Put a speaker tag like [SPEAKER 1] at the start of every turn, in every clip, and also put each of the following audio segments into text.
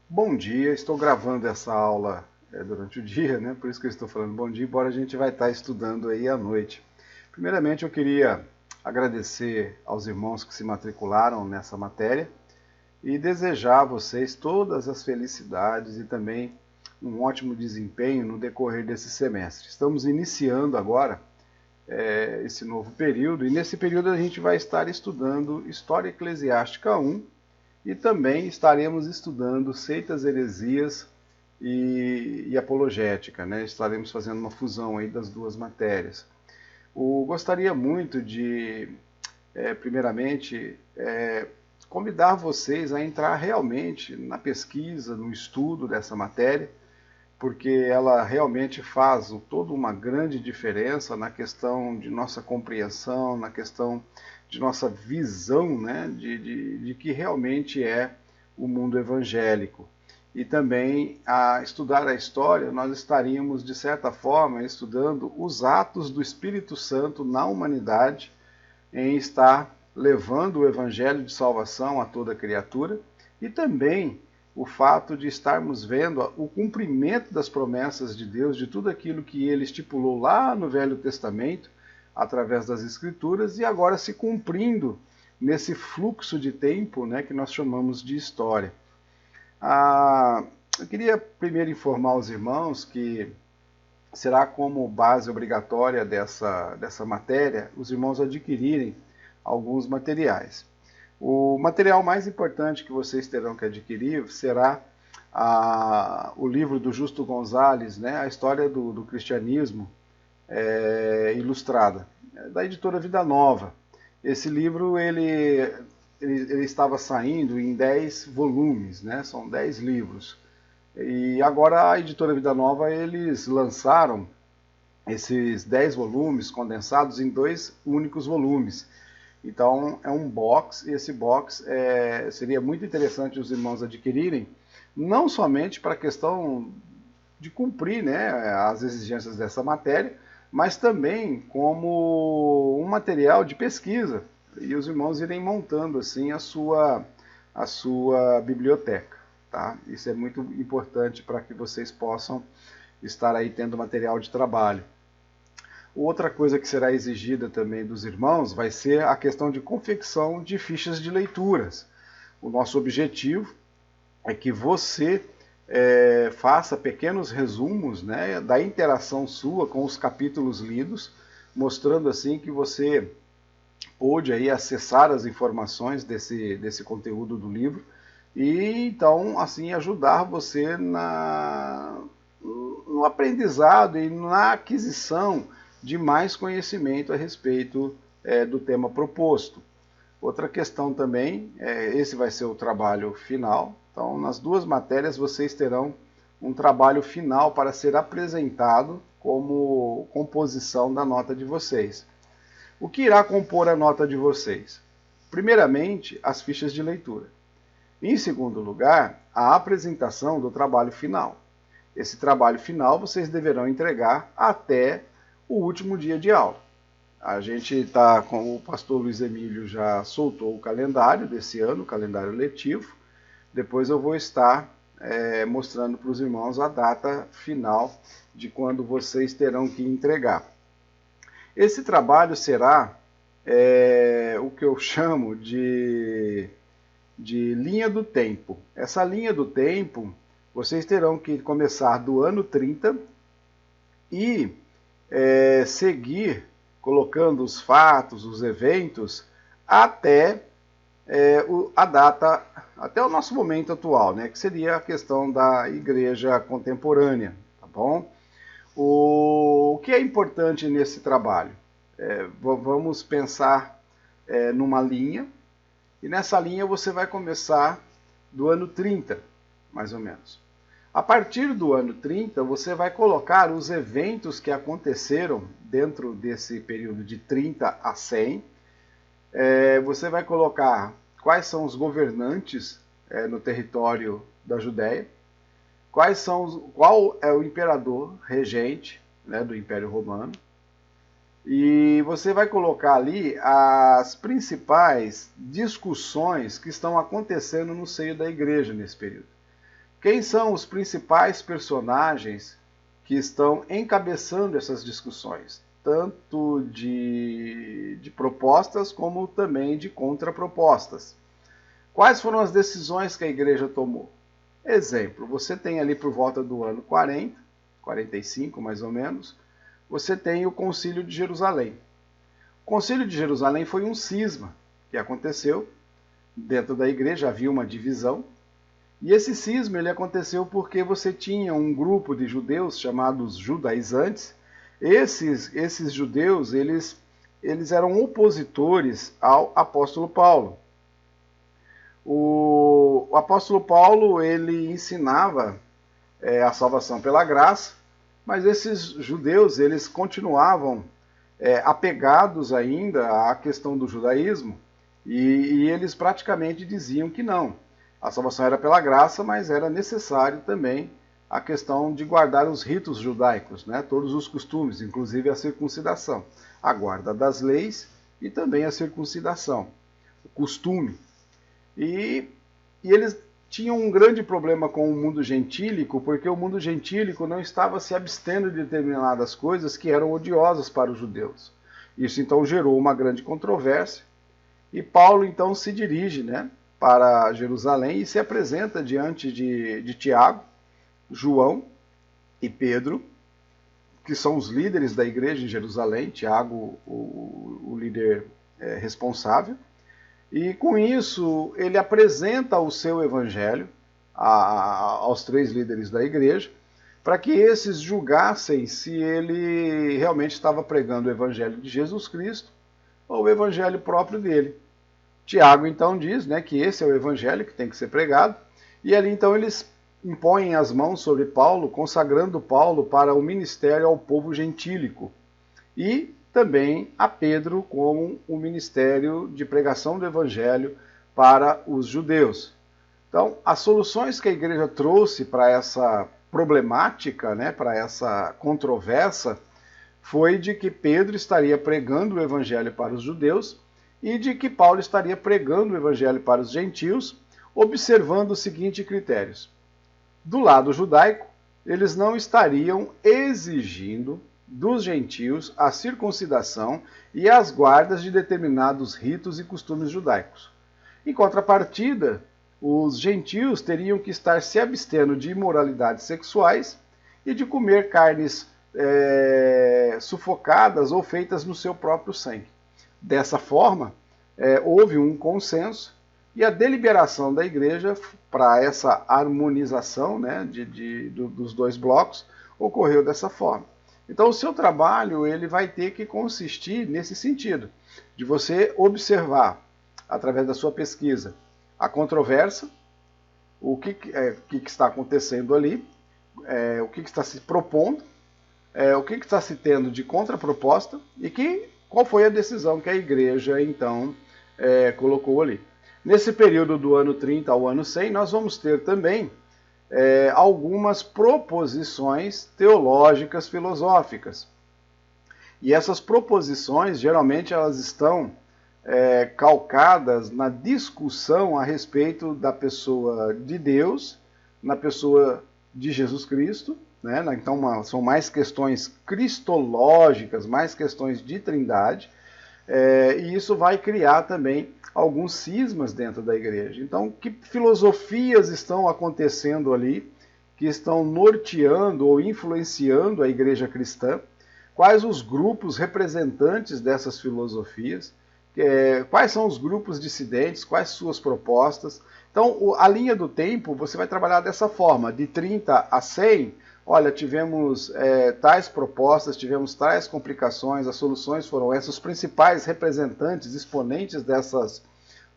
[SPEAKER 1] Bom dia, estou gravando essa aula durante o dia, né? Por isso que eu estou falando bom dia, embora a gente vai estar estudando aí à noite. Primeiramente, eu queria agradecer aos irmãos que se matricularam nessa matéria e desejar a vocês todas as felicidades e também um ótimo desempenho no decorrer desse semestre. Estamos iniciando agora esse novo período e nesse período a gente vai estar estudando História Eclesiástica 1 e também estaremos estudando seitas, heresias e apologética, né? Estaremos fazendo uma fusão aí das duas matérias. Gostaria muito de, primeiramente, convidar vocês a entrar realmente na pesquisa, no estudo dessa matéria, porque ela realmente faz toda uma grande diferença na questão de nossa compreensão, na questão de nossa visão, né, de que realmente é o mundo evangélico. E também, a estudar a história, nós estaríamos, de certa forma, estudando os atos do Espírito Santo na humanidade, em estar levando o evangelho de salvação a toda criatura, e também o fato de estarmos vendo o cumprimento das promessas de Deus, de tudo aquilo que ele estipulou lá no Velho Testamento, através das Escrituras, e agora se cumprindo nesse fluxo de tempo, né, que nós chamamos de história. Eu queria primeiro informar os irmãos que será como base obrigatória dessa matéria os irmãos adquirirem alguns materiais. O material mais importante que vocês terão que adquirir será o livro do Justo Gonzalez, né, a história do cristianismo ilustrada, da editora Vida Nova. Esse livro ele estava saindo em 10 volumes, né, são 10 livros. E agora a editora Vida Nova eles lançaram esses 10 volumes condensados em 2 únicos volumes. Então é um box, e esse box seria muito interessante os irmãos adquirirem, não somente para a questão de cumprir, né, as exigências dessa matéria, mas também como um material de pesquisa, e os irmãos irem montando assim a sua biblioteca. Tá? Isso é muito importante para que vocês possam estar aí tendo material de trabalho. Outra coisa que será exigida também dos irmãos vai ser a questão de confecção de fichas de leituras. O nosso objetivo é que você faça pequenos resumos, né, da interação sua com os capítulos lidos, mostrando assim que você pôde aí acessar as informações desse conteúdo do livro e então assim ajudar você no aprendizado e na aquisição de mais conhecimento a respeito do tema proposto. Outra questão também, esse vai ser o trabalho final, então nas duas matérias vocês terão um trabalho final para ser apresentado como composição da nota de vocês. O que irá compor a nota de vocês? Primeiramente, as fichas de leitura. Em segundo lugar, a apresentação do trabalho final. Esse trabalho final vocês deverão entregar até o último dia de aula. A gente está com o pastor Luiz Emílio já soltou o calendário desse ano, o calendário letivo. Depois eu vou estar mostrando para os irmãos a data final de quando vocês terão que entregar. Esse trabalho será o que eu chamo de linha do tempo. Essa linha do tempo, vocês terão que começar do ano 30 e seguir colocando os fatos, os eventos, até a data, até o nosso momento atual, né, que seria a questão da igreja contemporânea, tá bom? O que é importante nesse trabalho? Vamos pensar numa linha, e nessa linha você vai começar do ano 30, mais ou menos. A partir do ano 30, você vai colocar os eventos que aconteceram dentro desse período de 30 a 100. Você vai colocar quais são os governantes no território da Judéia, qual é o imperador regente, né, do Império Romano, E você vai colocar ali as principais discussões que estão acontecendo no seio da igreja nesse período. Quem são os principais personagens que estão encabeçando essas discussões? Tanto de propostas como também de contrapropostas. Quais foram as decisões que a igreja tomou? Exemplo, você tem ali por volta do ano 40, 45 mais ou menos, você tem o Concílio de Jerusalém. O Concílio de Jerusalém foi um cisma que aconteceu dentro da igreja, havia uma divisão, e esse cisma ele aconteceu porque você tinha um grupo de judeus chamados judaizantes. Esses judeus, eles eram opositores ao apóstolo Paulo. O apóstolo Paulo, ele ensinava a salvação pela graça, mas esses judeus, eles continuavam apegados ainda à questão do judaísmo, e eles praticamente diziam que não. A salvação era pela graça, mas era necessário também a questão de guardar os ritos judaicos, né? Todos os costumes, inclusive a circuncidação, a guarda das leis e também a circuncidação, o costume. E eles tinham um grande problema com o mundo gentílico, porque o mundo gentílico não estava se abstendo de determinadas coisas que eram odiosas para os judeus. Isso então gerou uma grande controvérsia, e Paulo então se dirige, né, para Jerusalém e se apresenta diante de Tiago, João e Pedro, que são os líderes da igreja em Jerusalém, Tiago, o líder responsável, e com isso ele apresenta o seu evangelho aos 3 líderes da igreja, para que esses julgassem se ele realmente estava pregando o evangelho de Jesus Cristo ou o evangelho próprio dele. Tiago então diz, né, que esse é o evangelho que tem que ser pregado, e ali então eles impõem as mãos sobre Paulo, consagrando Paulo para o ministério ao povo gentílico, e também a Pedro com o ministério de pregação do evangelho para os judeus. Então, as soluções que a igreja trouxe para essa problemática, né, para essa controvérsia, foi de que Pedro estaria pregando o evangelho para os judeus e de que Paulo estaria pregando o evangelho para os gentios, observando os seguintes critérios. Do lado judaico, eles não estariam exigindo dos gentios a circuncidação e as guardas de determinados ritos e costumes judaicos. Em contrapartida, os gentios teriam que estar se abstendo de imoralidades sexuais e de comer carnes sufocadas ou feitas no seu próprio sangue. Dessa forma, houve um consenso e a deliberação da igreja para essa harmonização, né, dos 2 blocos ocorreu dessa forma. Então o seu trabalho ele vai ter que consistir nesse sentido, de você observar, através da sua pesquisa, a controvérsia, o que está acontecendo ali, o que está se propondo, o que está se tendo de contraproposta e qual foi a decisão que a igreja, então, colocou ali. Nesse período do ano 30 ao ano 100, nós vamos ter também algumas proposições teológicas filosóficas. E essas proposições, geralmente, elas estão calcadas na discussão a respeito da pessoa de Deus, na pessoa de Jesus Cristo, né? Então são mais questões cristológicas, mais questões de trindade, e isso vai criar também alguns cismas dentro da igreja. Então, que filosofias estão acontecendo ali, que estão norteando ou influenciando a igreja cristã? Quais os grupos representantes dessas filosofias? Quais são os grupos dissidentes? Quais suas propostas? Então, a linha do tempo, você vai trabalhar dessa forma, de 30 a 100, olha, tivemos tais propostas, tivemos tais complicações, as soluções foram essas, os principais representantes, exponentes dessas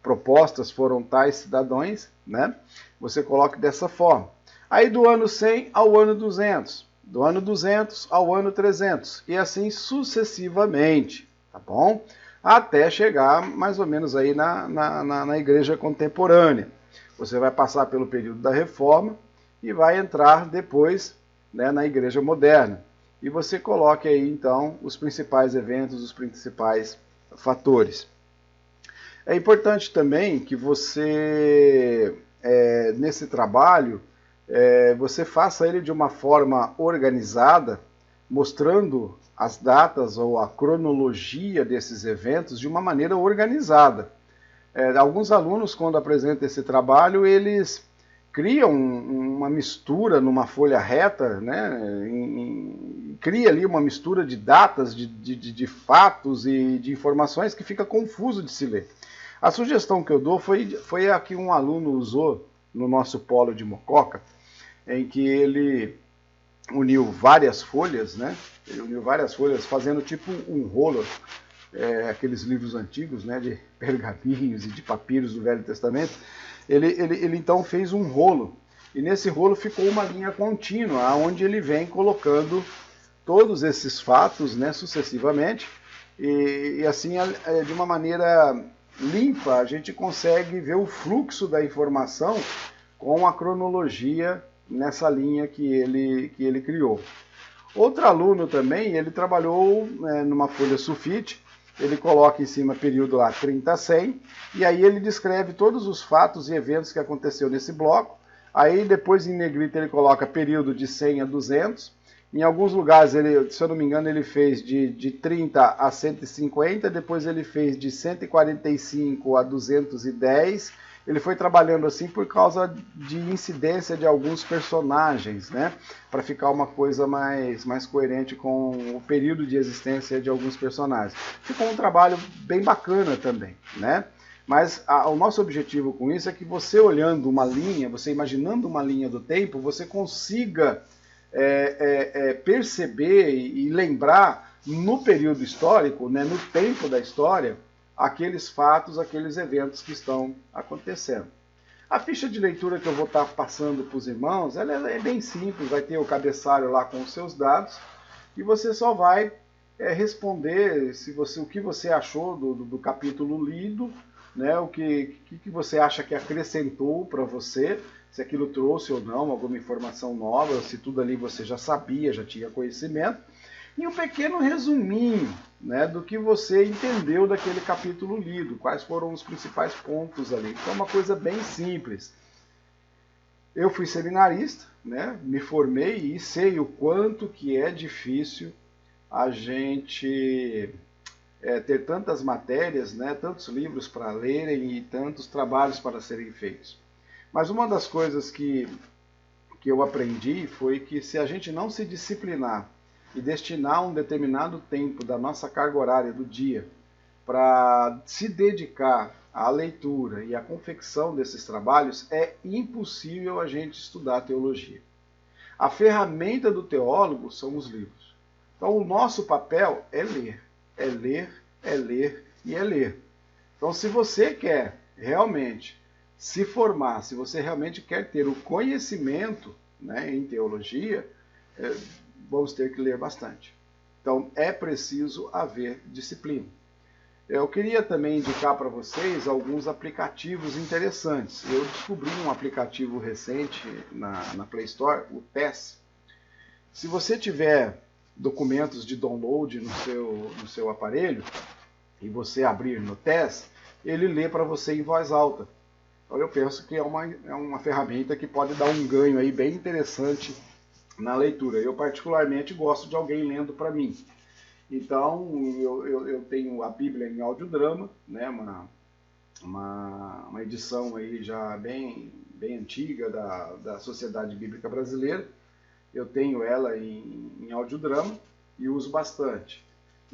[SPEAKER 1] propostas foram tais cidadãos, né? Você coloca dessa forma. Aí do ano 100 ao ano 200, do ano 200 ao ano 300, e assim sucessivamente, tá bom? Até chegar mais ou menos aí na igreja contemporânea. Você vai passar pelo período da Reforma e vai entrar depois, né, na igreja moderna. e você coloque aí então os principais eventos, os principais fatores. É importante também que você, nesse trabalho, você faça ele de uma forma organizada, mostrando as datas ou a cronologia desses eventos de uma maneira organizada. Alguns alunos, quando apresentam esse trabalho, eles criam uma mistura numa folha reta, né? Cria ali uma mistura de datas, de fatos e de informações que fica confuso de se ler. A sugestão que eu dou foi a que um aluno usou no nosso polo de Mococa, em que ele uniu várias folhas, né? Ele uniu várias folhas fazendo tipo um rolo, aqueles livros antigos, né, de pergaminhos e de papiros do Velho Testamento. Ele então fez um rolo, e nesse rolo ficou uma linha contínua, onde ele vem colocando todos esses fatos, né, sucessivamente, e assim, de uma maneira limpa, a gente consegue ver o fluxo da informação com a cronologia nessa linha que ele criou. Outro aluno também, ele trabalhou numa folha sulfite, ele coloca em cima período lá 30 a 100, e aí ele descreve todos os fatos e eventos que aconteceu nesse bloco. Aí depois em negrita ele coloca período de 100 a 200. Em alguns lugares, se eu não me engano, ele fez de 30 a 150, depois ele fez de 145 a 210. Ele foi trabalhando assim por causa de incidência de alguns personagens, né? Para ficar uma coisa mais coerente com o período de existência de alguns personagens. Ficou um trabalho bem bacana também, né? Mas o nosso objetivo com isso é que você olhando uma linha, você imaginando uma linha do tempo, você consiga perceber e lembrar no período histórico, né, no tempo da história, aqueles fatos, aqueles eventos que estão acontecendo. A ficha de leitura que eu vou estar passando para os irmãos, ela é bem simples, vai ter o cabeçalho lá com os seus dados, e você só vai responder o que você achou do capítulo lido, né, o que você acha que acrescentou para você, se aquilo trouxe ou não alguma informação nova, se tudo ali você já sabia, já tinha conhecimento, e um pequeno resuminho, né, do que você entendeu daquele capítulo lido, quais foram os principais pontos ali. Então é uma coisa bem simples. Eu fui seminarista, né, me formei e sei o quanto que é difícil a gente ter tantas matérias, né, tantos livros para lerem e tantos trabalhos para serem feitos. Mas uma das coisas que eu aprendi foi que se a gente não se disciplinar e destinar um determinado tempo da nossa carga horária do dia para se dedicar à leitura e à confecção desses trabalhos, é impossível a gente estudar teologia. A ferramenta do teólogo são os livros. Então o nosso papel é ler, é ler, é ler e é ler. Então se você quer realmente se formar, se você realmente quer ter o conhecimento, né, em teologia, vamos ter que ler bastante. Então é preciso haver disciplina. Eu queria também indicar para vocês alguns aplicativos interessantes. Eu descobri um aplicativo recente na Play Store, o TES. Se você tiver documentos de download no seu aparelho e você abrir no TES, ele lê para você em voz alta. Então eu penso que é uma ferramenta que pode dar um ganho aí bem interessante na leitura. Eu particularmente gosto de alguém lendo para mim. Então eu tenho a Bíblia em audiodrama, né, uma edição aí já bem antiga da Sociedade Bíblica Brasileira. Eu tenho ela em audiodrama e uso bastante.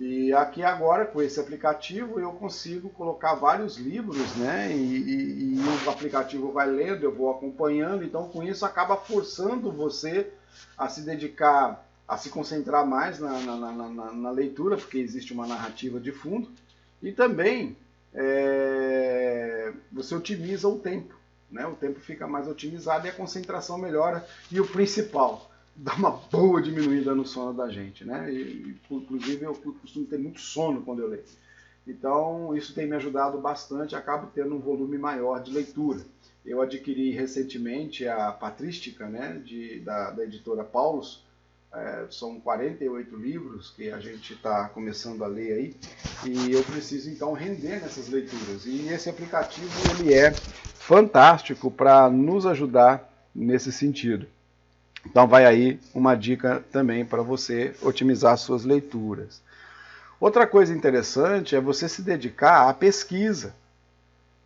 [SPEAKER 1] E aqui agora, com esse aplicativo, eu consigo colocar vários livros, né? E o aplicativo vai lendo, eu vou acompanhando, então com isso acaba forçando você a se dedicar, a se concentrar mais na leitura, porque existe uma narrativa de fundo, e também você otimiza o tempo, né? O tempo fica mais otimizado e a concentração melhora, e o principal, dá uma boa diminuída no sono da gente, né? Inclusive eu costumo ter muito sono quando eu leio. Então isso tem me ajudado bastante, acabo tendo um volume maior de leitura. Eu adquiri recentemente a Patrística, né, da editora Paulus, São 48 livros que a gente está começando a ler aí, e eu preciso então render nessas leituras. E esse aplicativo ele é fantástico para nos ajudar nesse sentido. Então vai aí uma dica também para você otimizar suas leituras. Outra coisa interessante é você se dedicar à pesquisa.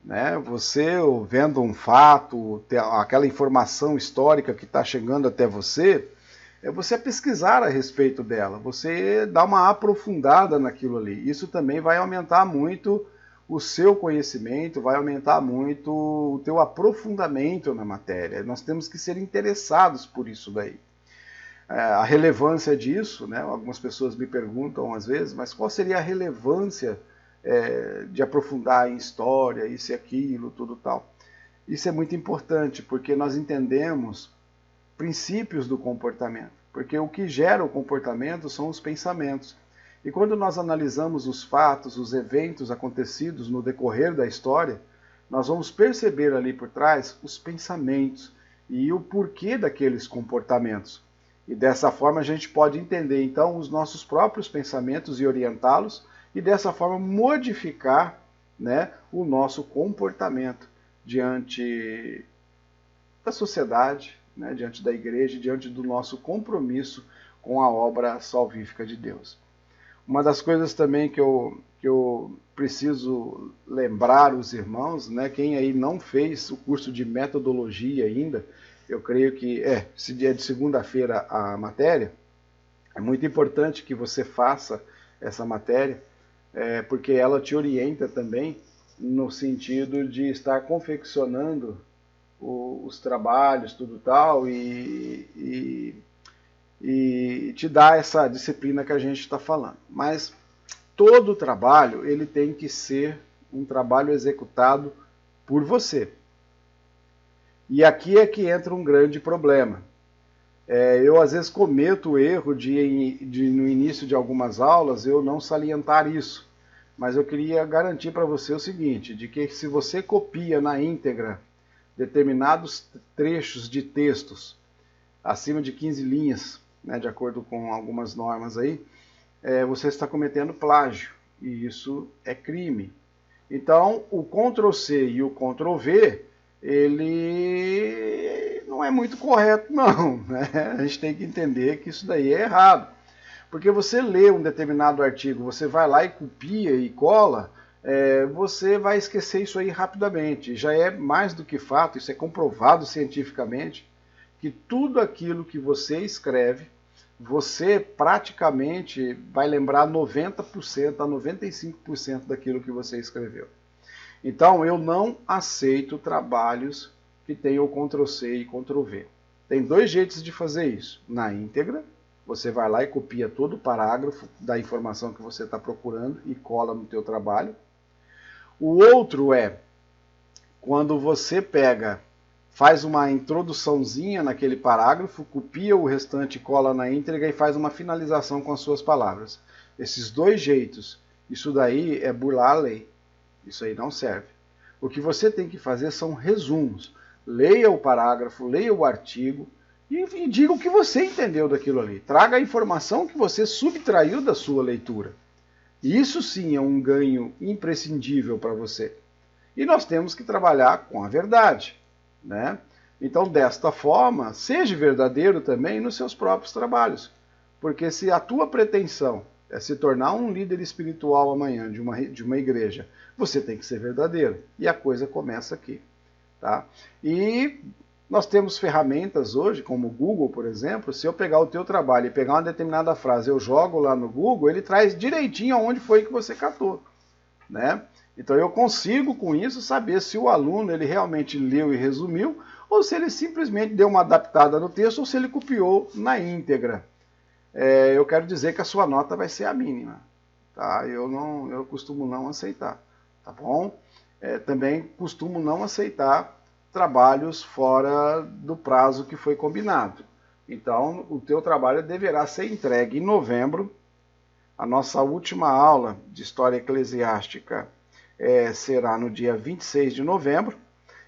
[SPEAKER 1] Né? Você vendo um fato, aquela informação histórica que está chegando até você, é você pesquisar a respeito dela, você dá uma aprofundada naquilo ali. Isso também vai aumentar muito o seu conhecimento, vai aumentar muito o teu aprofundamento na matéria. Nós temos que ser interessados por isso daí. A relevância disso, né? Algumas pessoas me perguntam às vezes, mas qual seria a relevância de aprofundar em história, isso e aquilo, tudo tal? Isso é muito importante, porque nós entendemos princípios do comportamento, porque o que gera o comportamento são os pensamentos. E quando nós analisamos os fatos, os eventos acontecidos no decorrer da história, nós vamos perceber ali por trás os pensamentos e o porquê daqueles comportamentos. E dessa forma a gente pode entender então os nossos próprios pensamentos e orientá-los, e dessa forma modificar, né, o nosso comportamento diante da sociedade, né, diante da igreja, diante do nosso compromisso com a obra salvífica de Deus. Uma das coisas também que eu preciso lembrar os irmãos, né, quem aí não fez o curso de metodologia ainda, eu creio que esse dia de segunda-feira a matéria, é muito importante que você faça essa matéria, porque ela te orienta também no sentido de estar confeccionando os trabalhos, tudo tal, e te dá essa disciplina que a gente está falando. Mas todo trabalho ele tem que ser um trabalho executado por você. E aqui é que entra um grande problema. Eu às vezes cometo o erro de no início de algumas aulas eu não salientar isso, mas eu queria garantir para você o seguinte, de que se você copia na íntegra determinados trechos de textos acima de 15 linhas, né, de acordo com algumas normas aí, você está cometendo plágio, e isso é crime. Então, o Ctrl+C e o Ctrl+V, ele não é muito correto, não. Né? A gente tem que entender que isso daí é errado. Porque você lê um determinado artigo, você vai lá e copia e cola, você vai esquecer isso aí rapidamente. Já é mais do que fato, isso é comprovado cientificamente, que tudo aquilo que você escreve, você praticamente vai lembrar 90% a 95% daquilo que você escreveu. Então, eu não aceito trabalhos que tenham Ctrl+C e Ctrl+V. Tem dois jeitos de fazer isso. Na íntegra, você vai lá e copia todo o parágrafo da informação que você está procurando e cola no teu trabalho. O outro é quando você pega, faz uma introduçãozinha naquele parágrafo, copia o restante, cola na íntegra e faz uma finalização com as suas palavras. Esses dois jeitos, isso daí é burlar a lei. Isso aí não serve. O que você tem que fazer são resumos. Leia o parágrafo, leia o artigo e diga o que você entendeu daquilo ali. Traga a informação que você subtraiu da sua leitura. Isso sim é um ganho imprescindível para você. E nós temos que trabalhar com a verdade. Né? Então, desta forma, seja verdadeiro também nos seus próprios trabalhos. Porque se a tua pretensão é se tornar um líder espiritual amanhã de uma igreja, você tem que ser verdadeiro. E a coisa começa aqui. Tá? E nós temos ferramentas hoje, como o Google, por exemplo. Se eu pegar o teu trabalho e pegar uma determinada frase, eu jogo lá no Google, ele traz direitinho aonde foi que você catou. Né? Então eu consigo com isso saber se o aluno ele realmente leu e resumiu, ou se ele simplesmente deu uma adaptada no texto, ou se ele copiou na íntegra. Eu quero dizer que a sua nota vai ser a mínima. Tá? Eu costumo não aceitar. Tá bom? Também costumo não aceitar trabalhos fora do prazo que foi combinado. Então, o teu trabalho deverá ser entregue em novembro. A nossa última aula de História Eclesiástica será no dia 26 de novembro.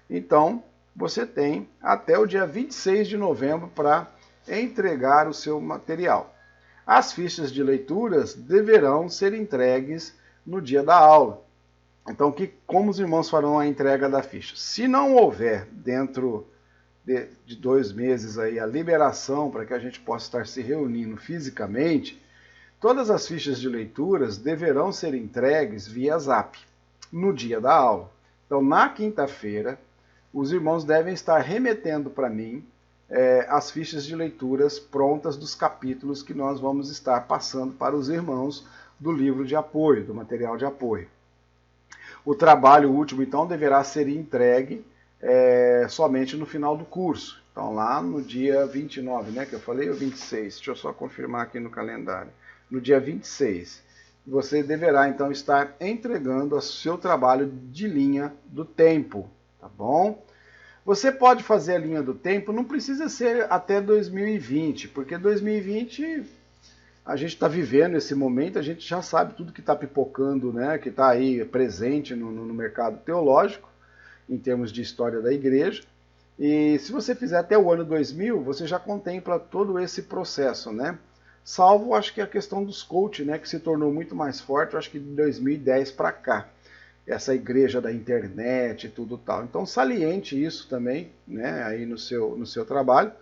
[SPEAKER 1] Então, você tem até o dia 26 de novembro para entregar o seu material. As fichas de leituras deverão ser entregues no dia da aula. Então, como os irmãos farão a entrega da ficha? Se não houver dentro de 2 meses aí a liberação para que a gente possa estar se reunindo fisicamente, todas as fichas de leituras deverão ser entregues via Zap no dia da aula. Então, na quinta-feira, os irmãos devem estar remetendo para mim as fichas de leituras prontas dos capítulos que nós vamos estar passando para os irmãos do livro de apoio, do material de apoio. O trabalho último, então, deverá ser entregue somente no final do curso. Então, lá no dia 29, né, que eu falei, ou 26, deixa eu só confirmar aqui no calendário. No dia 26, você deverá, então, estar entregando o seu trabalho de linha do tempo, tá bom? Você pode fazer a linha do tempo, não precisa ser até 2020, porque 2020 a gente está vivendo esse momento, a gente já sabe tudo que está pipocando, né, que está aí presente no mercado teológico, em termos de história da igreja. E se você fizer até o ano 2000, você já contempla todo esse processo, né? Salvo, acho que a questão dos coach, né, que se tornou muito mais forte, acho que de 2010 para cá. Essa igreja da internet e tudo tal. Então, saliente isso também, né, aí no seu trabalho,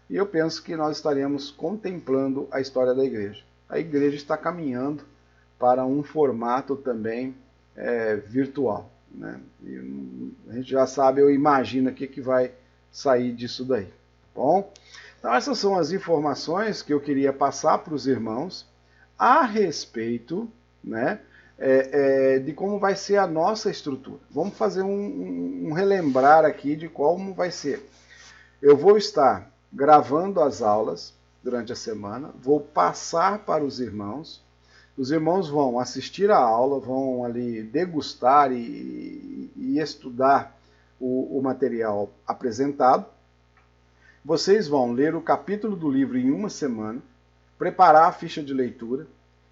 [SPEAKER 1] e eu penso que nós estaremos contemplando a história da igreja. A igreja está caminhando para um formato também virtual, né? E a gente já sabe, eu imagino o que vai sair disso daí, tá bom? Então, essas são as informações que eu queria passar para os irmãos a respeito, né, de como vai ser a nossa estrutura. Vamos fazer um relembrar aqui de como vai ser. Eu vou estar gravando as aulas durante a semana, vou passar para os irmãos vão assistir a aula, vão ali degustar e estudar o material apresentado. Vocês vão ler o capítulo do livro em uma semana, preparar a ficha de leitura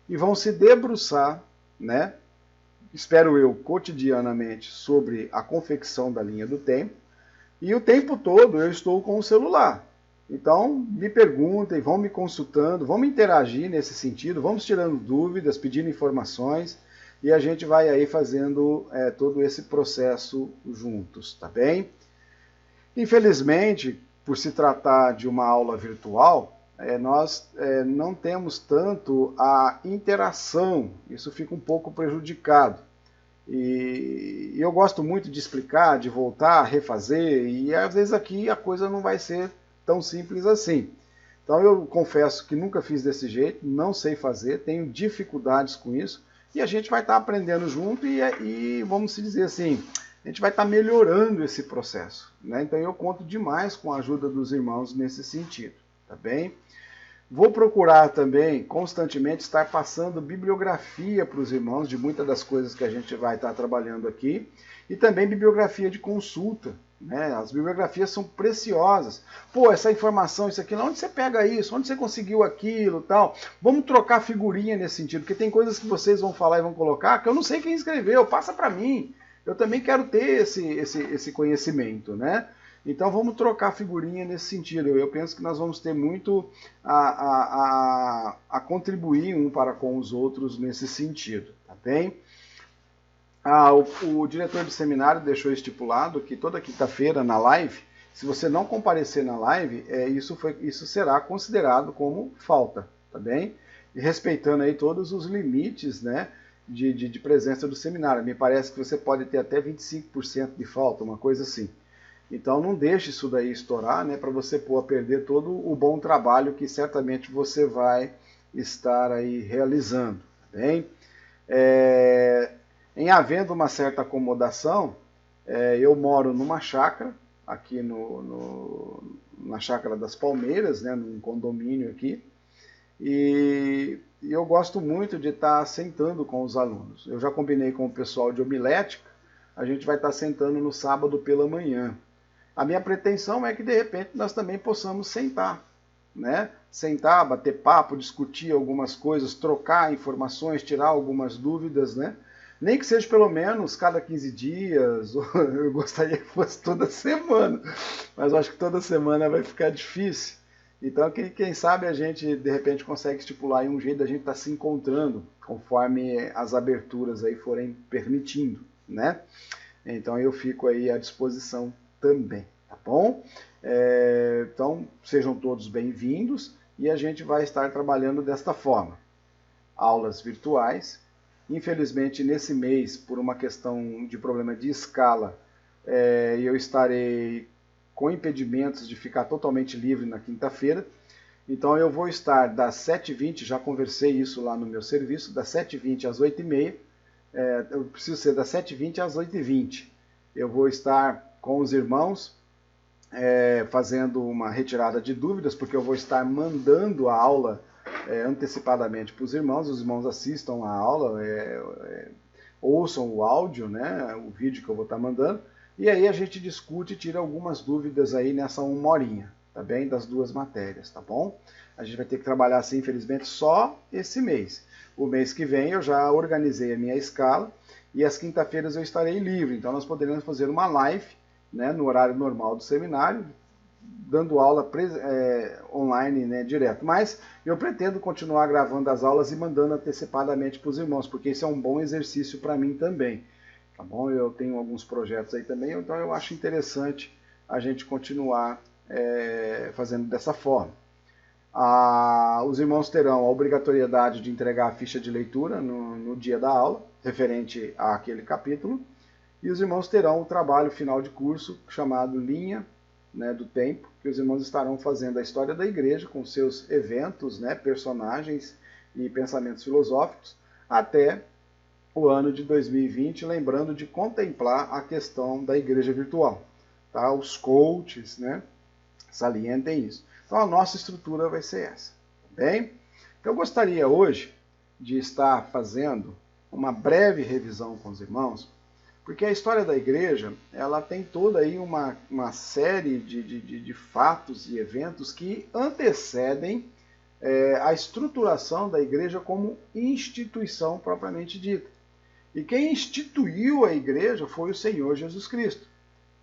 [SPEAKER 1] e vão se debruçar, né, espero eu, cotidianamente, sobre a confecção da linha do tempo. E o tempo todo eu estou com o celular. Então, me perguntem, vão me consultando, vamos interagir nesse sentido, vamos tirando dúvidas, pedindo informações, e a gente vai aí fazendo todo esse processo juntos, tá bem? Infelizmente, por se tratar de uma aula virtual, nós não temos tanto a interação, isso fica um pouco prejudicado. E eu gosto muito de explicar, de voltar, refazer, e às vezes aqui a coisa não vai ser tão simples assim. Então eu confesso que nunca fiz desse jeito, não sei fazer, tenho dificuldades com isso, e a gente vai estar aprendendo junto e vamos dizer assim, a gente vai estar melhorando esse processo, né? Então eu conto demais com a ajuda dos irmãos nesse sentido, tá bem? Vou procurar também constantemente estar passando bibliografia para os irmãos de muitas das coisas que a gente vai estar trabalhando aqui e também bibliografia de consulta, né? As bibliografias são preciosas. Pô, essa informação, isso aqui, onde você pega isso? Onde você conseguiu aquilo, tal? Vamos trocar figurinha nesse sentido, porque tem coisas que vocês vão falar e vão colocar que eu não sei quem escreveu, passa para mim. Eu também quero ter esse conhecimento, né? Então vamos trocar figurinha nesse sentido. Eu penso que nós vamos ter muito a contribuir um para com os outros nesse sentido, tá bem? O diretor do seminário deixou estipulado que toda quinta-feira na live, se você não comparecer na live, isso será considerado como falta, tá bem? E respeitando aí todos os limites, né, de presença do seminário. Me parece que você pode ter até 25% de falta, uma coisa assim. Então não deixe isso daí estourar, né, para você perder todo o bom trabalho que certamente você vai estar aí realizando, tá bem? Em havendo uma certa acomodação, eu moro numa chácara, aqui na Chácara das Palmeiras, né, num condomínio aqui, e eu gosto muito de estar sentando com os alunos. Eu já combinei com o pessoal de homilética, a gente vai estar sentando no sábado pela manhã. A minha pretensão é que, de repente, nós também possamos sentar, né? Sentar, bater papo, discutir algumas coisas, trocar informações, tirar algumas dúvidas, né? Nem que seja pelo menos cada 15 dias, eu gostaria que fosse toda semana, mas eu acho que toda semana vai ficar difícil. Então, quem sabe a gente, de repente, consegue estipular aí um jeito da gente estar se encontrando, conforme as aberturas aí forem permitindo, né? Então, eu fico aí à disposição também, tá bom? Então, sejam todos bem-vindos e a gente vai estar trabalhando desta forma. Aulas virtuais. Infelizmente, nesse mês, por uma questão de problema de escala, eu estarei com impedimentos de ficar totalmente livre na quinta-feira. Então eu vou estar das 7h20, já conversei isso lá no meu serviço, das 7h20 às 8h30. Eu preciso ser das 7h20 às 8h20. Eu vou estar com os irmãos fazendo uma retirada de dúvidas, porque eu vou estar mandando a aula antecipadamente para os irmãos assistam a aula, ouçam o áudio, né, o vídeo que eu vou estar mandando, e aí a gente discute e tira algumas dúvidas aí nessa 1 horinha, tá bem? Das 2 matérias, tá bom? A gente vai ter que trabalhar assim, infelizmente, só esse mês. O mês que vem eu já organizei a minha escala e às quinta-feiras eu estarei livre, então nós poderemos fazer uma live, né, no horário normal do seminário, dando aula online, né, direto. Mas eu pretendo continuar gravando as aulas e mandando antecipadamente para os irmãos, porque isso é um bom exercício para mim também. Tá bom? Eu tenho alguns projetos aí também, então eu acho interessante a gente continuar fazendo dessa forma. Os irmãos terão a obrigatoriedade de entregar a ficha de leitura no dia da aula, referente àquele capítulo, e os irmãos terão o trabalho final de curso chamado Linha, né, do Tempo, que os irmãos estarão fazendo a história da igreja com seus eventos, né, personagens e pensamentos filosóficos, até o ano de 2020, lembrando de contemplar a questão da igreja virtual. Tá? Os coaches, né, salientem isso. Então a nossa estrutura vai ser essa. Tá bem? Eu gostaria hoje de estar fazendo uma breve revisão com os irmãos, porque a história da igreja ela tem toda aí uma série de fatos e eventos que antecedem a estruturação da igreja como instituição propriamente dita. E quem instituiu a igreja foi o Senhor Jesus Cristo,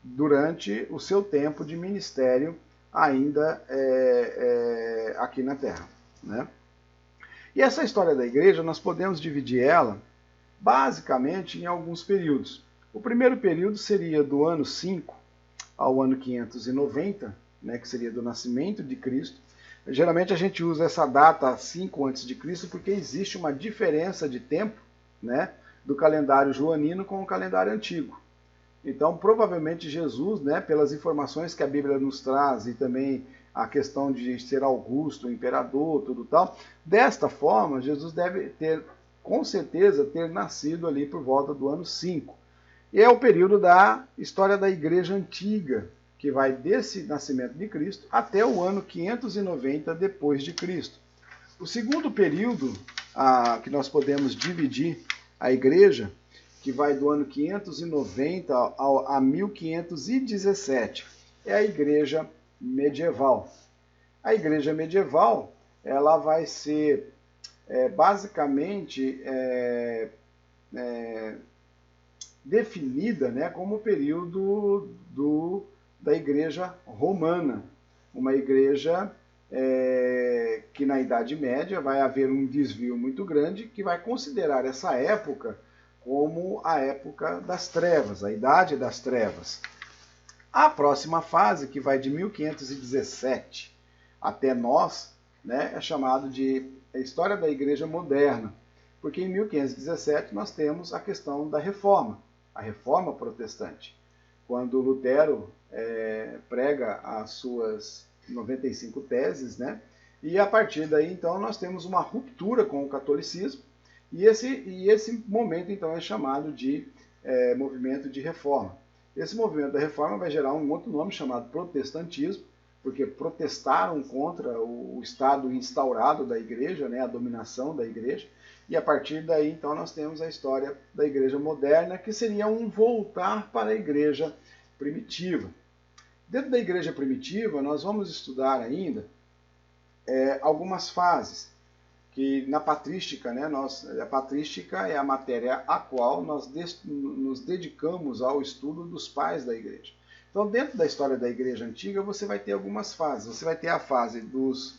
[SPEAKER 1] durante o seu tempo de ministério ainda aqui na Terra, né? E essa história da igreja, nós podemos dividir ela basicamente em alguns períodos. O primeiro período seria do ano 5 ao ano 590, né, que seria do nascimento de Cristo. Geralmente a gente usa essa data 5 a.C. porque existe uma diferença de tempo, né, do calendário joanino com o calendário antigo. Então, provavelmente Jesus, né, pelas informações que a Bíblia nos traz e também a questão de ser Augusto, imperador, tudo tal, desta forma, Jesus deve ter, com certeza, ter nascido ali por volta do ano 5. E é o período da história da Igreja Antiga, que vai desse nascimento de Cristo até o ano 590 depois de Cristo. O segundo período que nós podemos dividir a Igreja, que vai do ano 590 a 1517, é a Igreja Medieval. A Igreja Medieval ela vai ser basicamente definida, né, como o período da Igreja Romana, uma igreja que na Idade Média vai haver um desvio muito grande que vai considerar essa época como a época das trevas, a Idade das Trevas. A próxima fase, que vai de 1517 até nós, né, é chamado de História da Igreja Moderna, porque em 1517 nós temos a questão da Reforma, a Reforma Protestante, quando Lutero prega as suas 95 teses, né, e a partir daí então nós temos uma ruptura com o catolicismo, e esse momento então é chamado de movimento de reforma. Esse movimento da reforma vai gerar um outro nome chamado protestantismo, porque protestaram contra o estado instaurado da igreja, né, a dominação da igreja, e a partir daí então nós temos a história da igreja moderna, que seria um voltar para a igreja primitiva. Dentro da igreja primitiva nós vamos estudar ainda algumas fases, que na patrística, né, a patrística é a matéria a qual nós nos dedicamos ao estudo dos pais da igreja. Então, dentro da história da Igreja Antiga, você vai ter algumas fases. Você vai ter a fase dos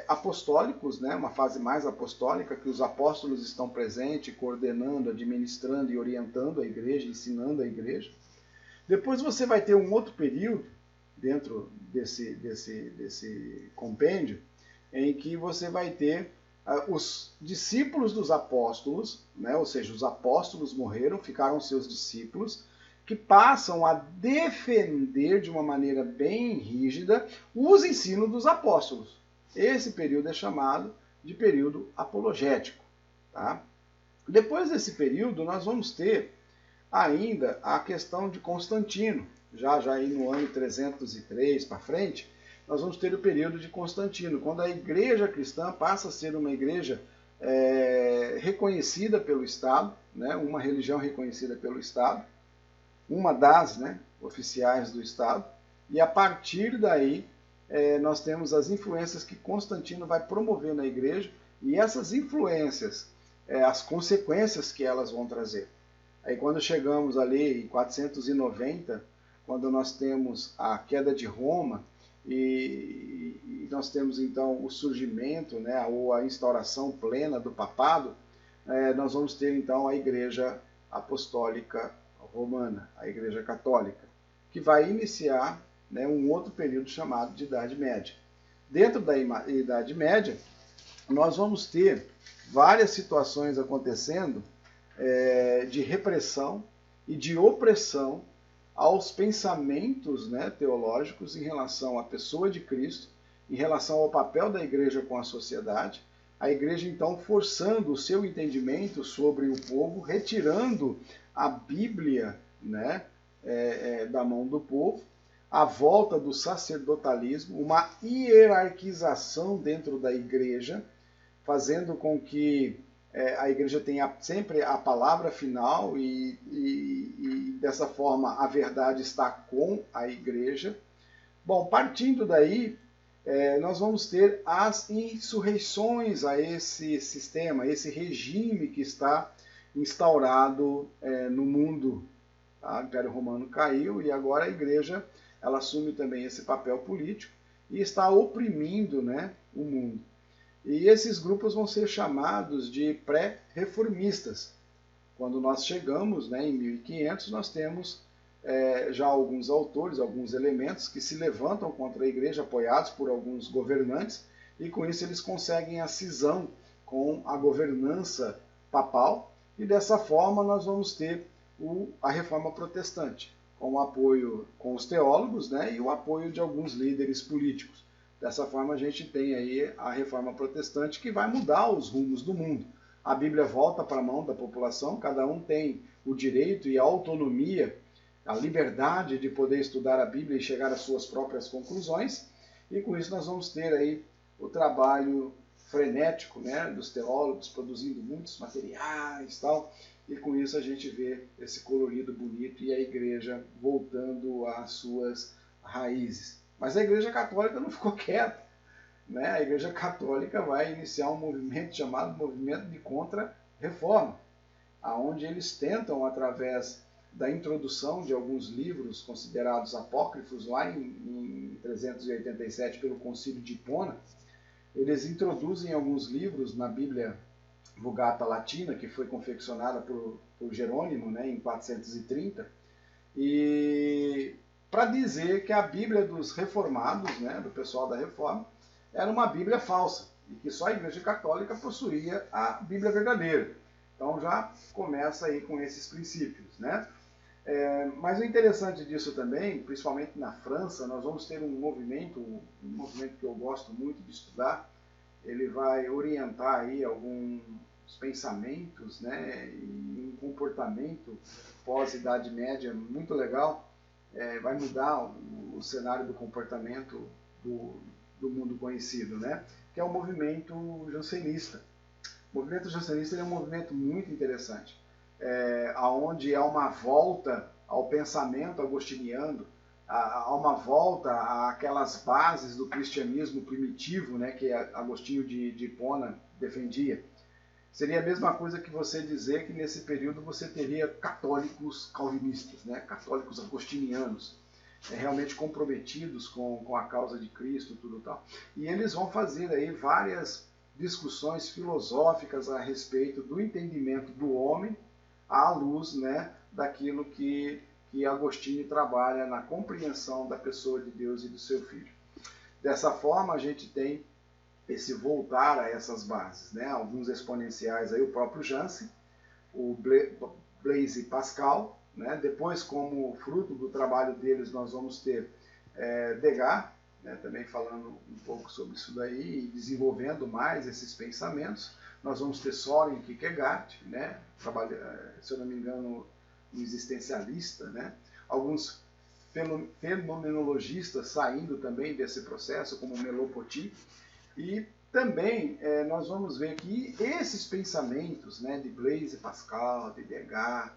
[SPEAKER 1] apostólicos, né? Uma fase mais apostólica, que os apóstolos estão presentes, coordenando, administrando e orientando a igreja, ensinando a igreja. Depois você vai ter um outro período, dentro desse compêndio, em que você vai ter os discípulos dos apóstolos, né? Ou seja, os apóstolos morreram, ficaram seus discípulos, que passam a defender de uma maneira bem rígida os ensinos dos apóstolos. Esse período é chamado de período apologético. Tá? Depois desse período, nós vamos ter ainda a questão de Constantino. Já aí no ano 303 para frente, nós vamos ter o período de Constantino, quando a igreja cristã passa a ser uma igreja reconhecida pelo Estado, né? Uma religião reconhecida pelo Estado, uma das, né, oficiais do Estado, e a partir daí nós temos as influências que Constantino vai promover na igreja, e essas influências, as consequências que elas vão trazer. Aí quando chegamos ali em 490, quando nós temos a queda de Roma, e nós temos então o surgimento, né, ou a instauração plena do papado, nós vamos ter então a Igreja Apostólica Romana, a Igreja Católica, que vai iniciar, né, um outro período chamado de Idade Média. Dentro da Idade Média, nós vamos ter várias situações acontecendo de repressão e de opressão aos pensamentos, né, teológicos em relação à pessoa de Cristo, em relação ao papel da igreja com a sociedade. A igreja, então, forçando o seu entendimento sobre o povo, retirando a Bíblia, né, da mão do povo, a volta do sacerdotalismo, uma hierarquização dentro da igreja, fazendo com que a igreja tenha sempre a palavra final e dessa forma a verdade está com a igreja. Bom, partindo daí, nós vamos ter as insurreições a esse sistema, a esse regime que está instaurado no mundo. Tá? O Império Romano caiu e agora a igreja ela assume também esse papel político e está oprimindo, né, o mundo. E esses grupos vão ser chamados de pré-reformistas. Quando nós chegamos, né, em 1500, nós temos já alguns autores, alguns elementos que se levantam contra a igreja, apoiados por alguns governantes, e com isso eles conseguem a cisão com a governança papal, e dessa forma nós vamos ter a Reforma Protestante, com o apoio com os teólogos, né, e o apoio de alguns líderes políticos. Dessa forma a gente tem aí a Reforma Protestante que vai mudar os rumos do mundo. A Bíblia volta para a mão da população, cada um tem o direito e a autonomia, a liberdade de poder estudar a Bíblia e chegar às suas próprias conclusões, e com isso nós vamos ter aí o trabalho frenético, né, dos teólogos, produzindo muitos materiais e tal, e com isso a gente vê esse colorido bonito e a igreja voltando às suas raízes. Mas a Igreja Católica não ficou quieta, né? A Igreja Católica vai iniciar um movimento chamado Movimento de Contra-Reforma, onde eles tentam, através da introdução de alguns livros considerados apócrifos, lá em 387 pelo Concílio de Hipona, eles introduzem alguns livros na Bíblia Vulgata Latina, que foi confeccionada por Jerônimo, né, em 430, e para dizer que a Bíblia dos reformados, né, do pessoal da Reforma, era uma Bíblia falsa, e que só a Igreja Católica possuía a Bíblia verdadeira. Então já começa aí com esses princípios, né? Mas o interessante disso também, principalmente na França, nós vamos ter um movimento que eu gosto muito de estudar. Ele vai orientar aí alguns pensamentos, né, e um comportamento pós-Idade Média muito legal. Vai mudar o cenário do comportamento do mundo conhecido, né, que é o movimento jansenista. O movimento jansenista é um movimento muito interessante, onde há uma volta ao pensamento agostiniano, há uma volta àquelas bases do cristianismo primitivo, né, que Agostinho de Hipona defendia. Seria a mesma coisa que você dizer que nesse período você teria católicos calvinistas, né? Católicos agostinianos, realmente comprometidos com a causa de Cristo, tudo tal. E eles vão fazer aí várias discussões filosóficas a respeito do entendimento do homem à luz, né, daquilo que Agostinho trabalha na compreensão da pessoa de Deus e do seu Filho. Dessa forma, a gente tem esse voltar a essas bases, né? Alguns exponenciais, aí, o próprio Jansen, o Blaise Pascal, né? Depois, como fruto do trabalho deles, nós vamos ter Degas, né? Também falando um pouco sobre isso daí e desenvolvendo mais esses pensamentos. Nós vamos ter Soren Kierkegaard, né? Se eu não me engano, um existencialista, né? Alguns fenomenologistas saindo também desse processo, como Merleau-Ponty. E também nós vamos ver que esses pensamentos, né, de Blaise Pascal, de Degas,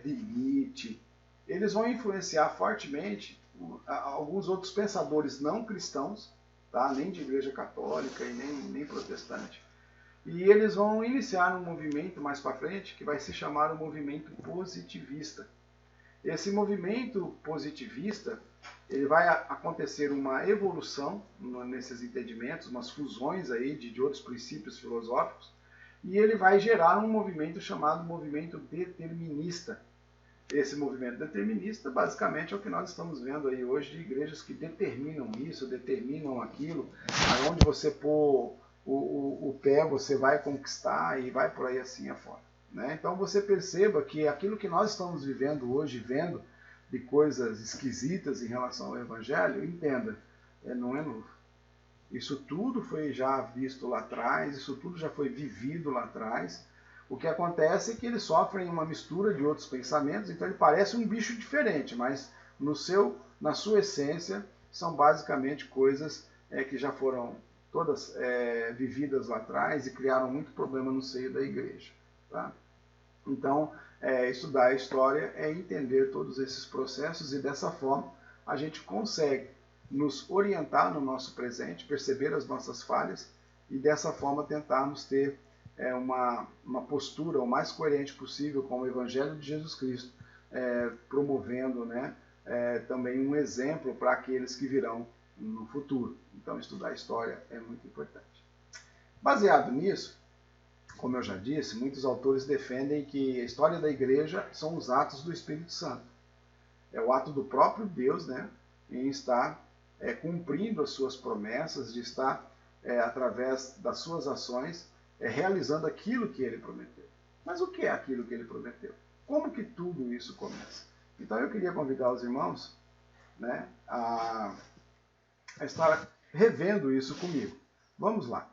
[SPEAKER 1] de Nietzsche, eles vão influenciar fortemente alguns outros pensadores não cristãos, tá? Nem de igreja católica e nem protestante. E eles vão iniciar um movimento mais para frente que vai se chamar o movimento positivista. Esse movimento positivista, ele vai acontecer uma evolução nesses entendimentos, umas fusões aí de outros princípios filosóficos, e ele vai gerar um movimento chamado movimento determinista. Esse movimento determinista, basicamente, é o que nós estamos vendo aí hoje de igrejas que determinam isso, determinam aquilo, aonde você pôr o pé, você vai conquistar e vai por aí assim afora. Né? Então você perceba que aquilo que nós estamos vivendo hoje, vendo de coisas esquisitas em relação ao Evangelho, entenda, não é novo. Isso tudo foi já visto lá atrás, isso tudo já foi vivido lá atrás. O que acontece é que eles sofrem uma mistura de outros pensamentos, então ele parece um bicho diferente, mas na sua essência são basicamente coisas que já foram todas vividas lá atrás e criaram muito problema no seio da igreja. Tá? Então, estudar a história é entender todos esses processos e dessa forma a gente consegue nos orientar no nosso presente, perceber as nossas falhas e dessa forma tentarmos ter uma postura o mais coerente possível com o Evangelho de Jesus Cristo, promovendo, né, também um exemplo para aqueles que virão no futuro. Então, estudar a história é muito importante. Baseado nisso, como eu já disse, muitos autores defendem que a história da igreja são os atos do Espírito Santo. É o ato do próprio Deus, né, em estar cumprindo as suas promessas, de estar, através das suas ações, realizando aquilo que ele prometeu. Mas o que é aquilo que ele prometeu? Como que tudo isso começa? Então eu queria convidar os irmãos, né, a estar revendo isso comigo. Vamos lá.